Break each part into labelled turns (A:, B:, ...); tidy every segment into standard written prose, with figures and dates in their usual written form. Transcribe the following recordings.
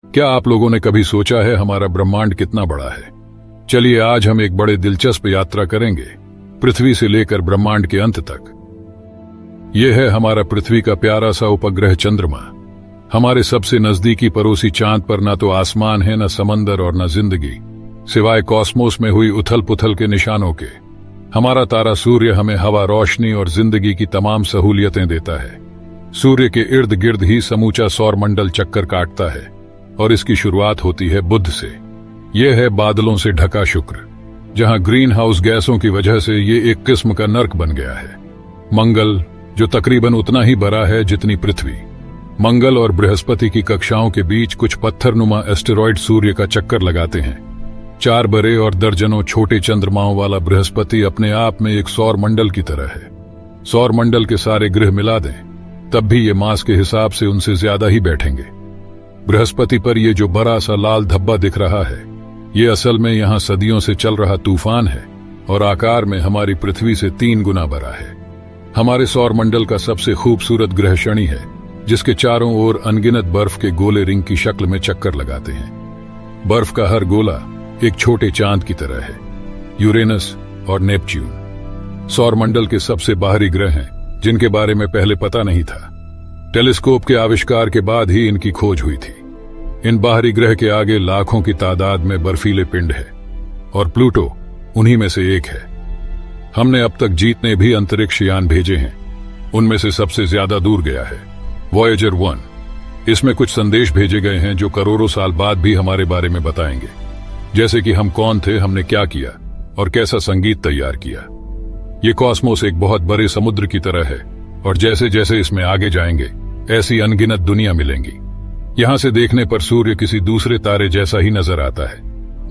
A: क्या आप लोगों ने कभी सोचा है हमारा ब्रह्मांड कितना बड़ा है? चलिए आज हम एक बड़े दिलचस्प यात्रा करेंगे, पृथ्वी से लेकर ब्रह्मांड के अंत तक। यह है हमारा पृथ्वी का प्यारा सा उपग्रह चंद्रमा। हमारे सबसे नजदीकी पड़ोसी चांद पर न तो आसमान है, न समंदर और न जिंदगी, सिवाय कॉस्मोस में हुई उथल पुथल के निशानों के। हमारा तारा सूर्य हमें हवा, रोशनी और जिंदगी की तमाम सहूलियतें देता है। सूर्य के इर्द गिर्द ही समूचा सौर मंडल चक्कर काटता है और इसकी शुरुआत होती है बुध से। यह है बादलों से ढका शुक्र, जहां ग्रीन हाउस गैसों की वजह से ये एक किस्म का नर्क बन गया है। मंगल, जो तकरीबन उतना ही बड़ा है जितनी पृथ्वी। मंगल और बृहस्पति की कक्षाओं के बीच कुछ पत्थरनुमा एस्टेरॉयड सूर्य का चक्कर लगाते हैं। 4 बड़े और दर्जनों छोटे चंद्रमाओं वाला बृहस्पति अपने आप में एक सौर मंडल की तरह है। सौर मंडल के सारे ग्रह मिला दें तब भी ये मास के हिसाब से उनसे ज्यादा ही बैठेंगे। बृहस्पति पर ये जो बड़ा सा लाल धब्बा दिख रहा है, ये असल में यहां सदियों से चल रहा तूफान है और आकार में हमारी पृथ्वी से 3 गुना बड़ा है। हमारे सौर मंडल का सबसे खूबसूरत ग्रह शनि है, जिसके चारों ओर अनगिनत बर्फ के गोले रिंग की शक्ल में चक्कर लगाते हैं। बर्फ का हर गोला एक छोटे चांद की तरह है। यूरेनस और नेपच्यून सौर मंडल के सबसे बाहरी ग्रह हैं, जिनके बारे में पहले पता नहीं था। टेलीस्कोप के आविष्कार के बाद ही इनकी खोज हुई थी। इन बाहरी ग्रह के आगे लाखों की तादाद में बर्फीले पिंड है और प्लूटो उन्हीं में से एक है। हमने अब तक जितने भी अंतरिक्ष यान भेजे हैं, उनमें से सबसे ज्यादा दूर गया है वॉयेजर 1। इसमें कुछ संदेश भेजे गए हैं जो करोड़ों साल बाद भी हमारे बारे में बताएंगे, जैसे कि हम कौन थे, हमने क्या किया और कैसा संगीत तैयार किया। ये कॉस्मोस एक बहुत बड़े समुद्र की तरह है और जैसे जैसे इसमें आगे जाएंगे ऐसी अनगिनत दुनिया मिलेंगी। यहां से देखने पर सूर्य किसी दूसरे तारे जैसा ही नजर आता है,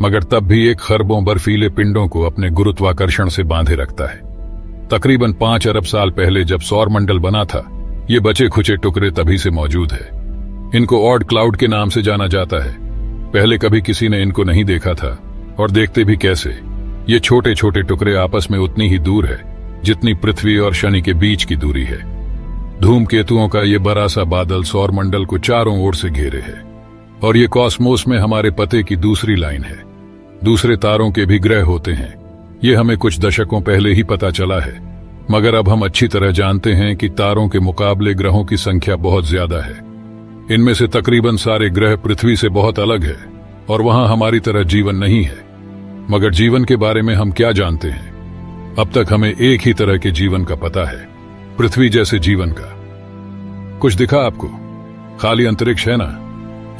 A: मगर तब भी एक खरबों बर्फीले पिंडों को अपने गुरुत्वाकर्षण से बांधे रखता है। तकरीबन 5 अरब साल पहले जब सौर मंडल बना था, ये बचे खुचे टुकड़े तभी से मौजूद है। इनको ऑड क्लाउड के नाम से जाना जाता है। पहले कभी किसी ने इनको नहीं देखा था, और देखते भी कैसे। ये छोटे छोटे टुकड़े आपस में उतनी ही दूर है जितनी पृथ्वी और शनि के बीच की दूरी है। धूमकेतुओं का ये बड़ा सा बादल सौर मंडल को चारों ओर से घेरे है, और ये कॉस्मोस में हमारे पते की दूसरी लाइन है। दूसरे तारों के भी ग्रह होते हैं, ये हमें कुछ दशकों पहले ही पता चला है, मगर अब हम अच्छी तरह जानते हैं कि तारों के मुकाबले ग्रहों की संख्या बहुत ज्यादा है। इनमें से तकरीबन सारे ग्रह पृथ्वी से बहुत अलग है और वहां हमारी तरह जीवन नहीं है। मगर जीवन के बारे में हम क्या जानते हैं? अब तक हमें एक ही तरह के जीवन का पता है, पृथ्वी जैसे जीवन का। कुछ दिखा आपको? खाली अंतरिक्ष है ना।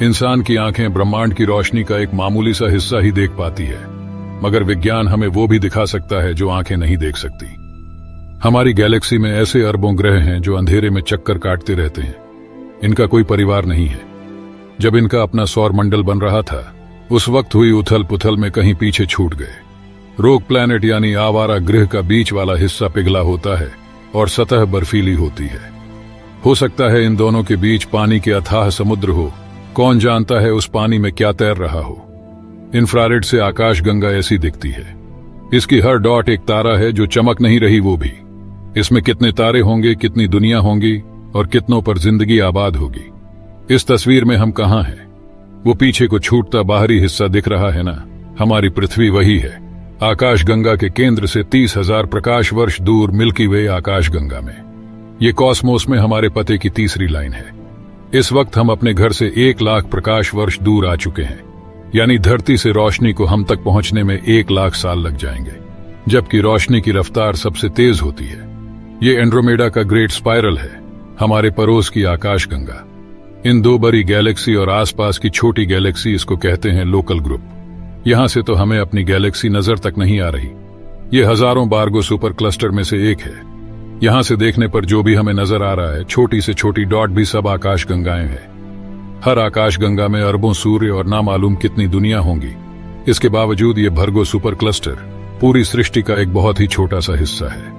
A: इंसान की आंखें ब्रह्मांड की रोशनी का एक मामूली सा हिस्सा ही देख पाती है, मगर विज्ञान हमें वो भी दिखा सकता है जो आंखें नहीं देख सकती। हमारी गैलेक्सी में ऐसे अरबों ग्रह हैं जो अंधेरे में चक्कर काटते रहते हैं। इनका कोई परिवार नहीं है। जब इनका अपना सौर मंडल बन रहा था, उस वक्त हुई उथल पुथल में कहीं पीछे छूट गए। रोग प्लैनेट यानी आवारा ग्रह का बीच वाला हिस्सा पिघला होता है और सतह बर्फीली होती है। हो सकता है इन दोनों के बीच पानी के अथाह समुद्र हो। कौन जानता है उस पानी में क्या तैर रहा हो। इंफ्रारेड से आकाश गंगा ऐसी दिखती है। इसकी हर डॉट एक तारा है जो चमक नहीं रही वो भी। इसमें कितने तारे होंगे, कितनी दुनिया होंगी और कितनों पर जिंदगी आबाद होगी। इस तस्वीर में हम कहां हैं? वो पीछे को छूटता बाहरी हिस्सा दिख रहा है ना, हमारी पृथ्वी वही है। आकाश गंगा के केंद्र से 30,000 प्रकाश वर्ष दूर मिल्की वे आकाश गंगा में। ये कॉस्मोस में हमारे पते की तीसरी लाइन है। इस वक्त हम अपने घर से 1 लाख प्रकाश वर्ष दूर आ चुके हैं, यानी धरती से रोशनी को हम तक पहुंचने में 1 लाख साल लग जाएंगे, जबकि रोशनी की रफ्तार सबसे तेज होती है। ये एंड्रोमेडा का ग्रेट स्पाइरल है, हमारे पड़ोस की आकाश गंगा। इन 2 बड़ी गैलेक्सी और आसपास की छोटी गैलेक्सी, इसको कहते हैं लोकल ग्रुप। यहां से तो हमें अपनी गैलेक्सी नजर तक नहीं आ रही। ये हजारों बार्गो सुपर क्लस्टर में से एक है। यहां से देखने पर जो भी हमें नजर आ रहा है, छोटी से छोटी डॉट भी सब आकाश गंगाएं हैं। हर आकाश गंगा में अरबों सूर्य और ना मालूम कितनी दुनिया होंगी। इसके बावजूद ये भर्गो सुपर क्लस्टर पूरी सृष्टि का एक बहुत ही छोटा सा हिस्सा है।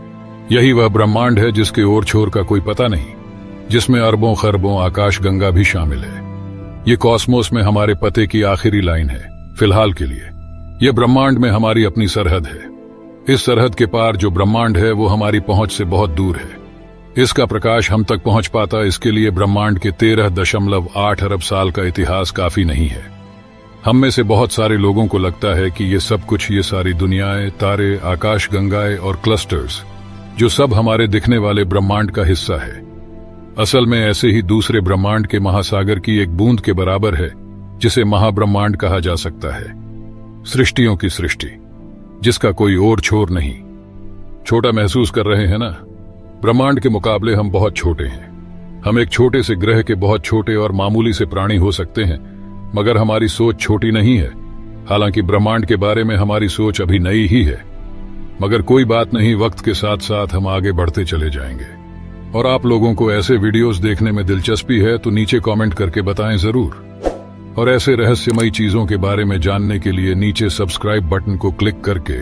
A: यही वह ब्रह्मांड है जिसके ओर छोर का कोई पता नहीं, जिसमें अरबों खरबों आकाश गंगा भी शामिल है। ये कॉस्मोस में हमारे पते की आखिरी लाइन है फिलहाल के लिए। यह ब्रह्मांड में हमारी अपनी सरहद है। इस सरहद के पार जो ब्रह्मांड है वो हमारी पहुंच से बहुत दूर है। इसका प्रकाश हम तक पहुंच पाता, इसके लिए ब्रह्मांड के 13.8 अरब साल का इतिहास काफी नहीं है। हम में से बहुत सारे लोगों को लगता है कि ये सब कुछ, ये सारी दुनियाएं, तारे, आकाश गंगाएं और क्लस्टर्स, जो सब हमारे दिखने वाले ब्रह्मांड का हिस्सा है, असल में ऐसे ही दूसरे ब्रह्मांड के महासागर की एक बूंद के बराबर है, जिसे महाब्रह्मांड कहा जा सकता है। सृष्टियों की सृष्टि, जिसका कोई और छोर नहीं। छोटा महसूस कर रहे हैं ना? ब्रह्मांड के मुकाबले हम बहुत छोटे हैं। हम एक छोटे से ग्रह के बहुत छोटे और मामूली से प्राणी हो सकते हैं, मगर हमारी सोच छोटी नहीं है। हालांकि ब्रह्मांड के बारे में हमारी सोच अभी नई ही है, मगर कोई बात नहीं, वक्त के साथ साथ हम आगे बढ़ते चले जाएंगे। और आप लोगों को ऐसे वीडियोस देखने में दिलचस्पी है तो नीचे कमेंट करके बताएं जरूर। और ऐसे रहस्यमयी चीजों के बारे में जानने के लिए नीचे सब्सक्राइब बटन को क्लिक करके